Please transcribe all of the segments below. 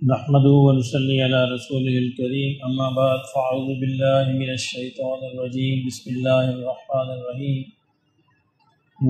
نحمده ونصلي على رسوله الكريم أما بعد فأعوذ بالله من الشيطان الرجيم بسم الله الرحمن الرحيم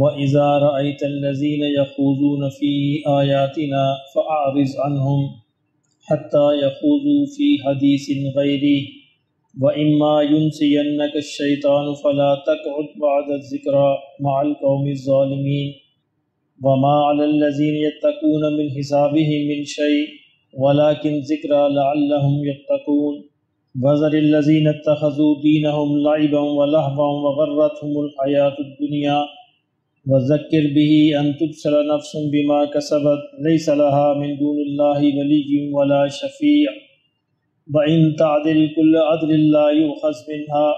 وإذا رأيت الذين يخوضون في آياتنا فأعرض عنهم حتى يخوضوا في حديث غيره وإما ينسينك الشيطان فلا تقعد بعد الذكرى مع القوم الظالمين وما على الذين يتقون من حسابهم من شيء ولكن ذکر لعلهم يتقون وذر الذين اتخذوا دينهم لعبا ولهوا وغرتهم الحياة الدنيا وذكر به أن تبصر نفس بما كسبت ليس لها من دون الله ولي ولا شفيع وإن تعدل كل عدل لا يؤخذ منها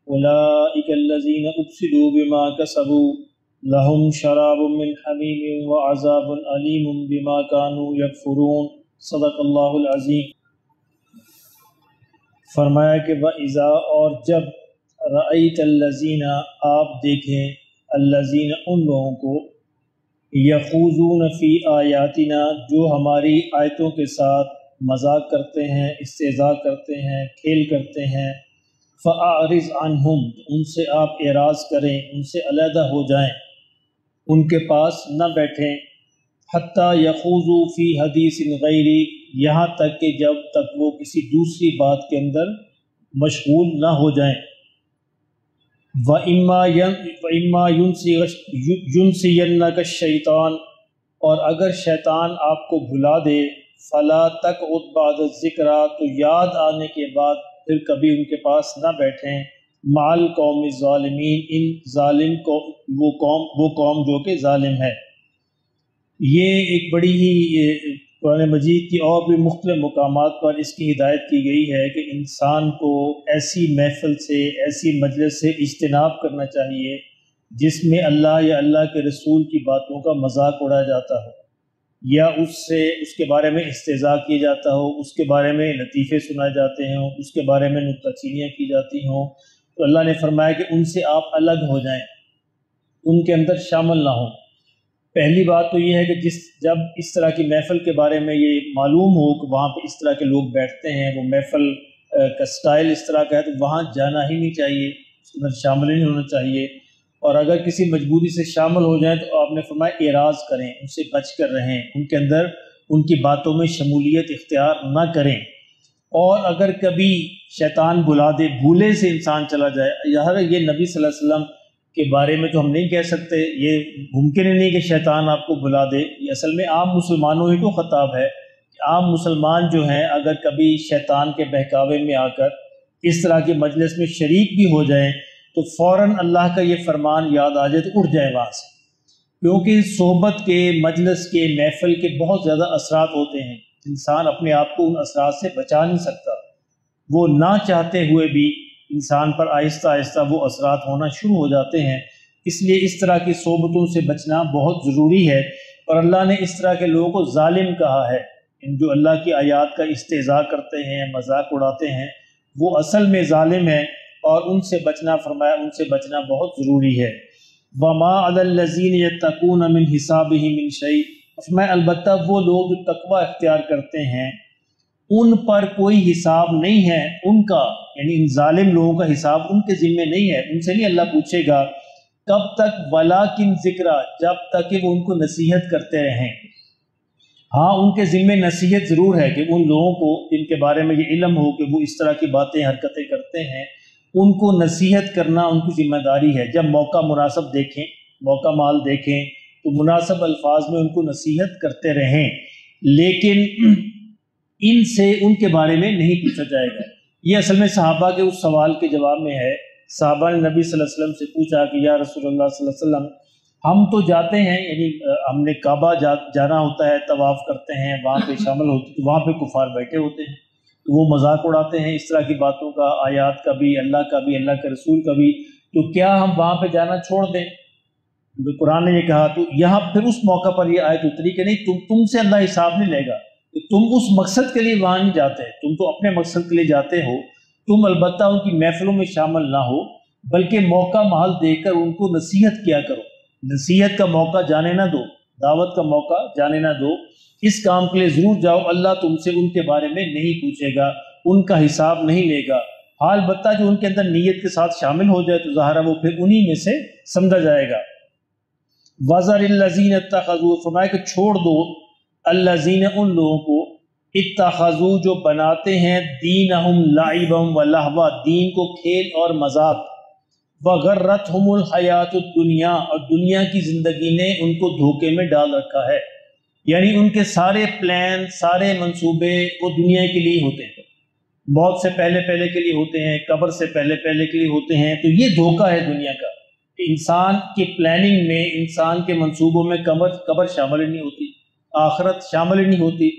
أولئك الذين أبصروا بما كسبوا لهم شراب من حميم وعذاب أليم بما كانوا يكفرون صدق اللہ العظیم۔ فرمایا کہ وَإِذَا اور جب رَأَيْتَ الَّذِينَ آپ دیکھیں الَّذِينَ ان لوگوں کو يَخُوضُونَ فِي آیاتنا جو ہماری آیتوں کے ساتھ مذاق کرتے ہیں، استہزاء کرتے ہیں، کھیل کرتے ہیں، فَأَعْرِضْ عَنْهُمْ ان سے آپ اعراض کریں، ان سے علیحدہ ہو جائیں، ان کے پاس نہ بیٹھیں، حتیٰ یخوضوا فی حدیث غیری یہاں تک کہ جب تک وہ کسی دوسری بات کے اندر مشغول نہ ہو جائیں، وَإِمَّا يُنْسِيَنَّكَ الشَّيْطَانُ اور اگر شیطان آپ کو بھلا دے، فَلَا تَقْعُدْ بَعْدَ الذِّكْرَىٰ تو یاد آنے کے بعد پھر کبھی ان کے پاس نہ بیٹھیں، مع القوم الظالمین ان ظالم کو وہ قوم جو کہ ظالم ہے۔ یہ ایک بڑی ہی قرآن مجید کی اور بھی مختلف مقامات پر اس کی ہدایت کی گئی ہے کہ انسان کو ایسی محفل سے، ایسی مجلس سے اجتناب کرنا چاہیے جس میں اللہ یا اللہ کے رسول کی باتوں کا مذاق اڑایا جاتا ہو، یا اس کے بارے میں استہزاء کیا جاتا ہو، اس کے بارے میں لطیفے سنائے جاتے ہوں، اس کے بارے میں نکتہ چینیاں کی جاتی ہوں۔ تو اللہ نے فرمایا کہ ان سے آپ الگ ہو جائیں، ان کے اندر شامل نہ ہوں۔ پہلی بات تو یہ ہے کہ جب اس طرح کی محفل کے بارے میں یہ معلوم ہو کہ وہاں پہ اس طرح کے لوگ بیٹھتے ہیں، وہ محفل کا سٹائل اس طرح کا ہے، تو وہاں جانا ہی نہیں چاہیے، اس کے اندر شامل ہی نہیں ہونا چاہیے، اور اگر کسی مجبوری سے شامل ہو جائیں تو آپ نے فرمایا اعراض کریں، ان سے بچ کر رہیں، ان کے اندر ان کی باتوں میں شمولیت اختیار نہ کریں۔ اور اگر کبھی شیطان بلا دے، بھولے سے انسان چلا جائے، یہ نبی صلی اللہ علیہ وسلم کے بارے میں تو ہم نہیں کہہ سکتے، یہ ممکن ہی نہیں کہ شیطان آپ کو بلا دے، یہ اصل میں عام مسلمانوں ہی کو خطاب ہے کہ عام مسلمان جو ہیں اگر کبھی شیطان کے بہکاوے میں آ کر اس طرح کے مجلس میں شریک بھی ہو جائیں تو فوراً اللہ کا یہ فرمان یاد آ جائے تو اٹھ جائے وہاں سے، کیونکہ صحبت کے، مجلس کے، محفل کے بہت زیادہ اثرات ہوتے ہیں، انسان اپنے آپ کو ان اثرات سے بچا نہیں سکتا، وہ نہ چاہتے ہوئے بھی انسان پر آہستہ آہستہ وہ اثرات ہونا شروع ہو جاتے ہیں۔ اس لیے اس طرح کی صحبتوں سے بچنا بہت ضروری ہے، اور اللہ نے اس طرح کے لوگوں کو ظالم کہا ہے، جو اللہ کی آیات کا استہزاء کرتے ہیں، مذاق اڑاتے ہیں، وہ اصل میں ظالم ہیں، اور ان سے بچنا فرمایا ان سے بچنا بہت ضروری ہے۔ وَمَا عَلَى الَّذِينَ يَتَّقُونَ مِنْ حِسَابِهِم مِّن شَيْءٍ فرمایا البتہ وہ لوگ جو تقوی اختیار کرتے ہیں ان پر کوئی حساب نہیں ہے ان کا، یعنی ان ظالم لوگوں کا حساب ان کے ذمے نہیں ہے، ان سے نہیں اللہ پوچھے گا۔ کب تک؟ وَلَٰكِن ذِكْرَىٰ جب تک کہ وہ ان کو نصیحت کرتے رہیں۔ ہاں ان کے ذمے نصیحت ضرور ہے کہ ان لوگوں کو جن کے بارے میں یہ علم ہو کہ وہ اس طرح کی باتیں، حرکتیں کرتے ہیں، ان کو نصیحت کرنا ان کی ذمہ داری ہے۔ جب موقع مناسب دیکھیں، موقع مال دیکھیں تو مناسب الفاظ میں ان کو نصیحت کرتے رہیں، لیکن ان سے ان کے بارے میں نہیں پوچھا جائے گا۔ یہ اصل میں صحابہ کے اس سوال کے جواب میں ہے۔ صحابہ نے نبی صلی اللہ علیہ وسلم سے پوچھا کہ یا رسول اللہ صلی اللہ علیہ وسلم ہم تو جاتے ہیں، یعنی ہم نے کعبہ جانا ہوتا ہے، طواف کرتے ہیں، وہاں پہ شامل ہوتے تو وہاں پہ کفار بیٹھے ہوتے ہیں، تو وہ مذاق اڑاتے ہیں اس طرح کی باتوں کا، آیات کا بھی، اللہ کا بھی، اللہ کے رسول کا بھی، تو کیا ہم وہاں پہ جانا چھوڑ دیں؟ قرآن نے یہ کہا، تو یہاں پھر اس موقع پر یہ آیت اتری کہ نہیں، تم سے اللہ حساب نہیں لے گا، تم اس مقصد کے لیے وہاں نہیں جاتے، تم تو اپنے مقصد کے لیے جاتے ہو، تم البتہ ان کی محفلوں میں شامل نہ ہو، بلکہ موقع محل دیکھ کر ان کو نصیحت کیا کرو، نصیحت کا موقع جانے نہ دو، دعوت کا موقع جانے نہ دو، اس کام کے لیے ضرور جاؤ، اللہ تم سے ان کے بارے میں نہیں پوچھے گا، ان کا حساب نہیں لے گا۔ حال بتہ جو ان کے اندر نیت کے ساتھ شامل ہو جائے تو ظاہر ہے وہ پھر انہی میں سے سمجھا جائے گا۔ وَذَرِ الَّذِينَ اتَّخَذُوا، فرمایا کہ چھوڑ دو الَّذِينَ ان لوگوں کو اتخذوا جو بناتے ہیں دینہم لعبا و لہوا، دین کو کھیل اور مذاق، وغرتہم الحیات الدنیا، اور دنیا کی زندگی نے ان کو دھوکے میں ڈال رکھا ہے، یعنی ان کے سارے پلان، سارے منصوبے وہ دنیا کے لیے ہوتے ہیں، موت سے پہلے پہلے کے لیے ہوتے ہیں، قبر سے پہلے پہلے کے لیے ہوتے ہیں۔ تو یہ دھوکہ ہے دنیا کا، انسان کی پلاننگ میں، انسان کے منصوبوں میں قبر شامل ہی نہیں ہوتی، آخرت شامل ہی نہیں ہوتی۔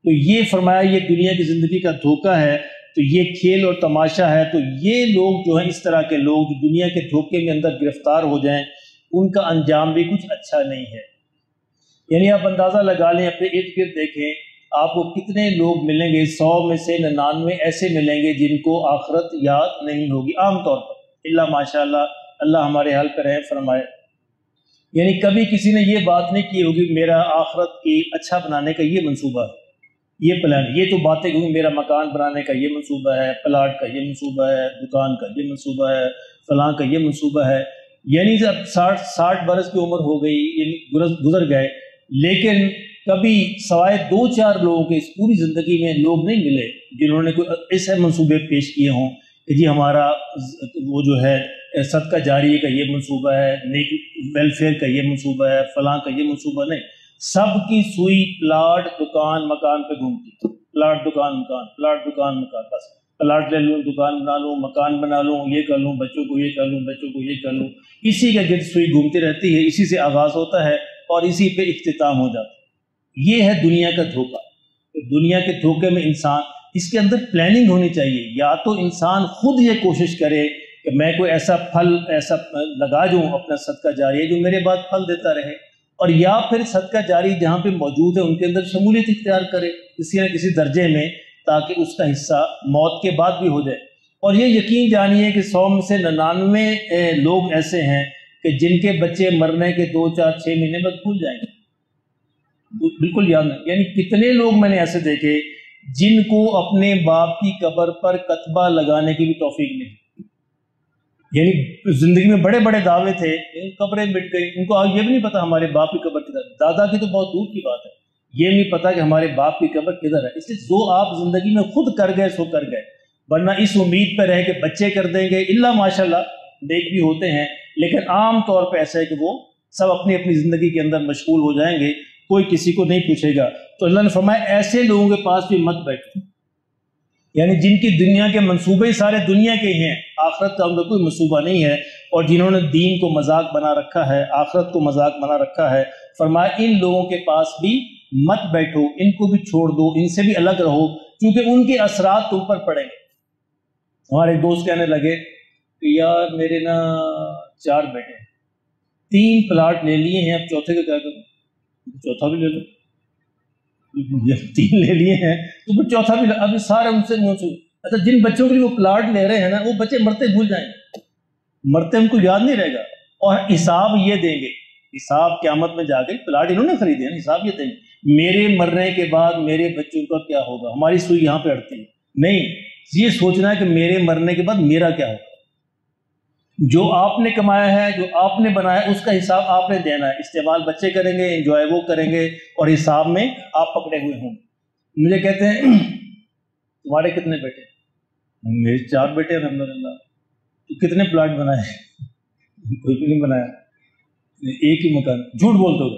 تو یہ فرمایا یہ دنیا کی زندگی کا دھوکہ ہے، تو یہ کھیل اور تماشا ہے۔ تو یہ لوگ جو ہیں، اس طرح کے لوگ جو دنیا کے دھوکے میں اندر گرفتار ہو جائیں، ان کا انجام بھی کچھ اچھا نہیں ہے۔ یعنی آپ اندازہ لگا لیں، اپنے ارد گرد دیکھیں، آپ کو کتنے لوگ ملیں گے، 100 میں سے 99 ایسے ملیں گے جن کو آخرت یاد نہیں ہوگی عام طور پر، اللہ ماشاء اللہ، اللہ ہمارے حال پہ رحم فرمائے۔ یعنی کبھی کسی نے یہ بات نہیں کی ہوگی میرا آخرت کی اچھا بنانے کا یہ منصوبہ ہے، یہ پلان، یہ تو باتیں کیونکہ میرا مکان بنانے کا یہ منصوبہ ہے، پلاٹ کا یہ منصوبہ ہے، دکان کا یہ منصوبہ ہے، فلاں کا یہ منصوبہ ہے۔ یعنی جب 60 برس کی عمر ہو گئی، یعنی گزر گئے، لیکن کبھی سوائے 2-4 لوگوں کے اس پوری زندگی میں لوگ نہیں ملے جنہوں نے کوئی ایسے منصوبے پیش کیے ہوں کہ جی ہمارا وہ جو ہے صدقہ جاریہ کا یہ منصوبہ ہے، نیک ویلفیئر کا یہ منصوبہ ہے، فلاں کا یہ منصوبہ نہیں۔ سب کی سوئی پلاٹ دکان مکان پہ گھومتی، پلاٹ دکان مکان، پلاٹ دکان مکان، بس پلاٹ لے لوں، دکان بنا لوں، مکان بنا لوں، یہ کر لوں، بچوں کو یہ کر لوں، بچوں کو یہ کر لوں، اسی کے گرد سوئی گھومتی رہتی ہے، اسی سے آغاز ہوتا ہے اور اسی پہ اختتام ہو جاتا ہے۔ یہ ہے دنیا کا دھوکہ۔ دنیا کے دھوکے میں انسان، اس کے اندر پلاننگ ہونی چاہیے، یا تو انسان خود یہ کوشش کرے کہ میں کوئی ایسا پھل ایسا لگا دوں اپنا صدقہ جاریہ جو میرے بعد پھل دیتا رہے، اور یا پھر صدقہ جاری جہاں پہ موجود ہے ان کے اندر شمولیت اختیار کرے کسی نہ کسی درجے میں، تاکہ اس کا حصہ موت کے بعد بھی ہو جائے۔ اور یہ یقین جانیے کہ 100 میں سے 99 لوگ ایسے ہیں کہ جن کے بچے مرنے کے 2 4 6 مہینے بعد بھول جائیں گے، بالکل یاد نہیں۔ یعنی کتنے لوگ میں نے ایسے دیکھے جن کو اپنے باپ کی قبر پر کتبہ لگانے کی بھی توفیق نہیں، یعنی زندگی میں بڑے بڑے دعوے تھے، قبریں مٹ گئی، ان کو یہ بھی نہیں پتا ہمارے باپ کی قبر کدھر ہے، دادا کی تو بہت دور کی بات ہے، یہ نہیں پتا کہ ہمارے باپ کی قبر کدھر ہے۔ اس لیے جو آپ زندگی میں خود کر گئے سو کر گئے، ورنہ اس امید پہ رہے کہ بچے کر دیں گے، اللہ ماشاء اللہ نیک بھی ہوتے ہیں، لیکن عام طور پہ ایسا ہے کہ وہ سب اپنی اپنی زندگی کے اندر مشغول ہو جائیں گے، کوئی کسی کو نہیں پوچھے گا۔ تو اللہ نے فرمایا ایسے لوگوں کے پاس بھی مت بیٹھو، یعنی جن کی دنیا کے منصوبے سارے دنیا کے ہی ہیں، آخرت کا ان کا کوئی منصوبہ نہیں ہے، اور جنہوں نے دین کو مذاق بنا رکھا ہے، آخرت کو مذاق بنا رکھا ہے، فرمایا ان لوگوں کے پاس بھی مت بیٹھو، ان کو بھی چھوڑ دو، ان سے بھی الگ رہو، کیونکہ ان کے اثرات تم پر پڑیں گے۔ ہمارے دوست کہنے لگے کہ یار میرے نا 4 بیٹے ہیں، 3 پلاٹ لے لیے ہیں، اب چوتھے کا کیا کروں؟ چوتھا بھی لے لو، 3 لے لیے ہیں تو پھر چوتھا بھی، اب سارے ان سے منسوخ۔ اچھا جن بچوں کے لیے وہ پلاٹ لے رہے ہیں نا، وہ بچے مرتے بھول جائیں گے، مرتے ان کو یاد نہیں رہے گا، اور حساب یہ دیں گے، حساب قیامت میں جا کے، پلاٹ انہوں نے خریدے ہیں، حساب یہ دیں گے میرے مرنے کے بعد میرے بچوں کا کیا ہوگا۔ ہماری سوئی یہاں پہ اڑتی ہے، نہیں، یہ سوچنا ہے کہ میرے مرنے کے بعد میرا کیا ہوگا، جو آپ نے کمایا ہے، جو آپ نے بنایا، اس کا حساب آپ نے دینا ہے۔ استعمال بچے کریں گے، انجوائے وہ کریں گے، اور حساب میں آپ پکڑے ہوئے ہوں گے۔ مجھے کہتے ہیں تمہارے کتنے بیٹے؟ میرے 4 بیٹے الحمدللہ۔ تو کتنے پلاٹ بنائے؟ کوئی بھی نہیں بنایا، ایک ہی مکان۔ جھوٹ بولتے ہو،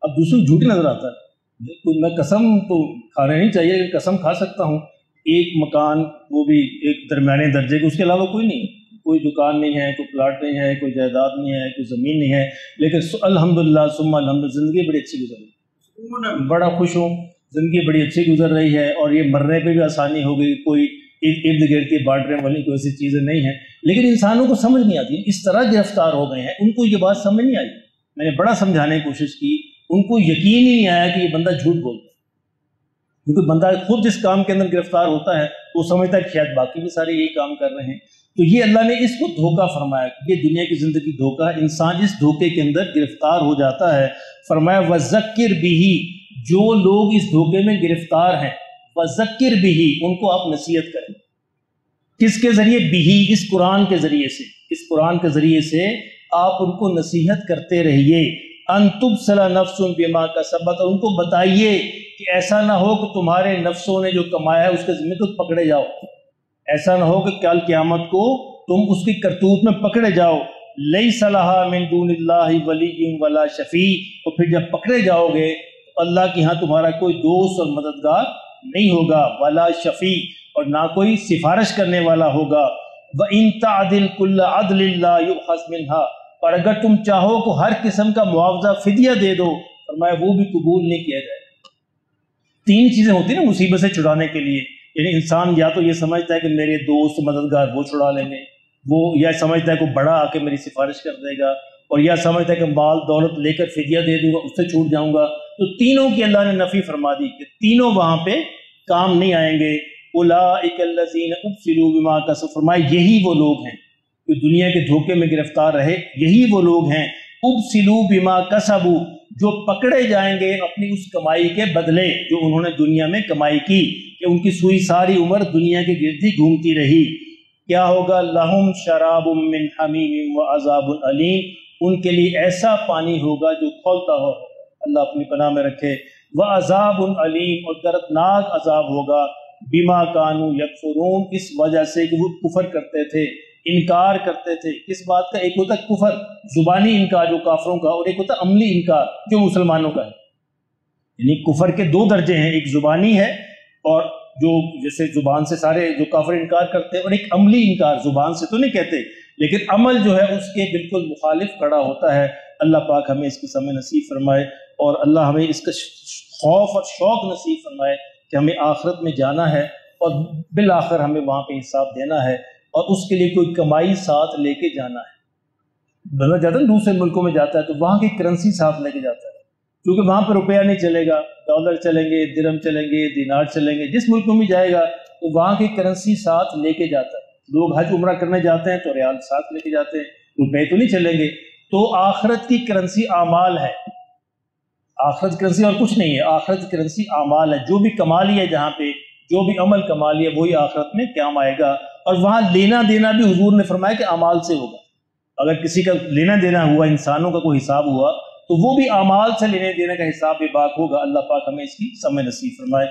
اب دوسروں کو جھوٹ نظر آتا ہے، میں قسم تو کھانے نہیں چاہیے، قسم کھا سکتا ہوں، ایک مکان، وہ بھی ایک درمیانے درجے کے، اس کے علاوہ کوئی نہیں، کوئی دکان نہیں ہے، کوئی پلاٹ نہیں ہے، کوئی جائیداد نہیں ہے، کوئی زمین نہیں ہے، لیکن الحمدللہ ثم الحمد زندگی بڑی اچھی گزر رہی، بڑا خوش ہوں، زندگی بڑی اچھی گزر رہی ہے، اور یہ مرنے پہ بھی آسانی ہو گئی، کوئی ارد گرد کی بارڈریں والی کوئی ایسی چیزیں نہیں ہیں۔ لیکن انسانوں کو سمجھ نہیں آتی، اس طرح گرفتار ہو گئے ہیں، ان کو یہ بات سمجھ نہیں آئی۔ میں نے بڑا سمجھانے کی کوشش کی، ان کو یقین ہی نہیں آیا کہ یہ بندہ جھوٹ بولتا ہے، کیونکہ بندہ خود جس کام کے اندر گرفتار ہوتا ہے وہ سمجھتا ہے کہ شاید باقی بھی سارے یہی کام کر رہے ہیں۔ تو یہ اللہ نے اس کو دھوکہ فرمایا کہ یہ دنیا کی زندگی دھوکہ ہے، انسان اس دھوکے کے اندر گرفتار ہو جاتا ہے۔ فرمایا وذکر بھی، جو لوگ اس دھوکے میں گرفتار ہیں، وذکر بھی، ان کو آپ نصیحت کریں۔ کس کے ذریعے؟ بھی، اس قرآن کے ذریعے سے، اس قرآن کے ذریعے سے آپ ان کو نصیحت کرتے رہیے۔ ان تبصر نفس بما کسبت، اور ان کو بتائیے کہ ایسا نہ ہو کہ تمہارے نفسوں نے جو کمایا ہے اس کے ذمہ تم پکڑے جاؤ، ایسا نہ ہو کہ کل قیامت کو تم اس کی کرتوت میں پکڑے جاؤ۔ لیس لہا من دون اللہ ولی ولا شفیع، اور پھر جب پکڑے جاؤ گے تو اللہ کے ہاں تمہارا کوئی دوست اور مددگار نہیں ہوگا، ولا شفیع، اور نہ کوئی سفارش کرنے والا ہوگا۔ وَإِن تَعْدِلْ كُلَّ عَدْلٍ لَا يُؤْخَذْ مِنْهَا، اور اگر تم چاہو کہ ہر قسم کا معاوضہ فدیہ دے دو، فرمایا وہ بھی قبول نہیں کیا جائے۔ تین چیزیں ہوتی ہیں نا مصیبت سے چھڑانے کے لیے، یعنی انسان یا تو یہ سمجھتا ہے کہ میرے دوست مددگار وہ چھڑا لیں گے، وہ یا سمجھتا ہے کہ بڑا آ کے میری سفارش کر دے گا، اور یا سمجھتا ہے کہ مال دولت لے کر فدیہ دے دوں گا اس سے چھوٹ جاؤں گا۔ تو تینوں کی اللہ نے نفی فرما دی کہ تینوں وہاں پہ کام نہیں آئیں گے۔ اولئک الذین ابسلوا بما کسبوا، فرمایا یہی وہ لوگ ہیں جو دنیا کے دھوکے میں گرفتار رہے، یہی وہ لوگ ہیں ابسلوا بما کسبوا، جو پکڑے جائیں گے اپنی اس کمائی کے بدلے جو انہوں نے دنیا میں کمائی کی، کہ ان کی سوئی ساری عمر دنیا کے گرد ہی گھومتی رہی۔ کیا ہوگا؟ لہم شراب من حمیم وعذاب علیم، ان کے لیے ایسا پانی ہوگا جو کھولتا ہو، اللہ اپنی پناہ میں رکھے۔ وعذاب علیم، اور دردناک عذاب ہوگا، بما کانوا یکفرون، اس وجہ سے کہ وہ کفر کرتے تھے، انکار کرتے تھے۔ کس بات کا؟ ایک ہوتا ہے کفر زبانی انکار جو کافروں کا، اور ایک ہوتا ہے عملی انکار جو مسلمانوں کا ہے۔ یعنی کفر کے دو درجے ہیں، ایک زبانی ہے اور جو جیسے زبان سے سارے جو کافر انکار کرتے ہیں، اور ایک عملی انکار، زبان سے تو نہیں کہتے لیکن عمل جو ہے اس کے بالکل مخالف کھڑا ہوتا ہے۔ اللہ پاک ہمیں اس کی سمجھ نصیب فرمائے، اور اللہ ہمیں اس کا خوف اور شوق نصیب فرمائے کہ ہمیں آخرت میں جانا ہے اور بالآخر ہمیں وہاں پہ حساب دینا ہے، اور اس کے لیے کوئی کمائی ساتھ لے کے جانا ہے۔ بندہ جاتا ہے دوسرے ملکوں میں جاتا ہے تو وہاں کی کرنسی ساتھ لے کے جاتا ہے، کیونکہ وہاں پہ روپیہ نہیں چلے گا، ڈالر چلیں گے، درہم چلیں گے، دینار چلیں گے، جس ملک میں جائے گا تو وہاں کی کرنسی ساتھ لے کے جاتا ہے۔ لوگ حج عمرہ کرنے جاتے ہیں تو ریال ساتھ لے کے جاتے ہیں، روپے تو نہیں چلیں گے۔ تو آخرت کی کرنسی اعمال ہے، آخرت کی کرنسی اور کچھ نہیں ہے، آخرت کی کرنسی اعمال ہے۔ جو بھی کما لیا جہاں پہ، جو بھی عمل کما لیا وہی آخرت میں کام آئے گا، اور وہاں لینا دینا بھی حضور نے فرمایا کہ اعمال سے ہوگا۔ اگر کسی کا لینا دینا ہوا، انسانوں کا کوئی حساب ہوا، تو وہ بھی اعمال سے لینے دینے کا حساب بھی باق ہوگا۔ اللہ پاک ہمیں اس کی سمجھ نصیب فرمائے۔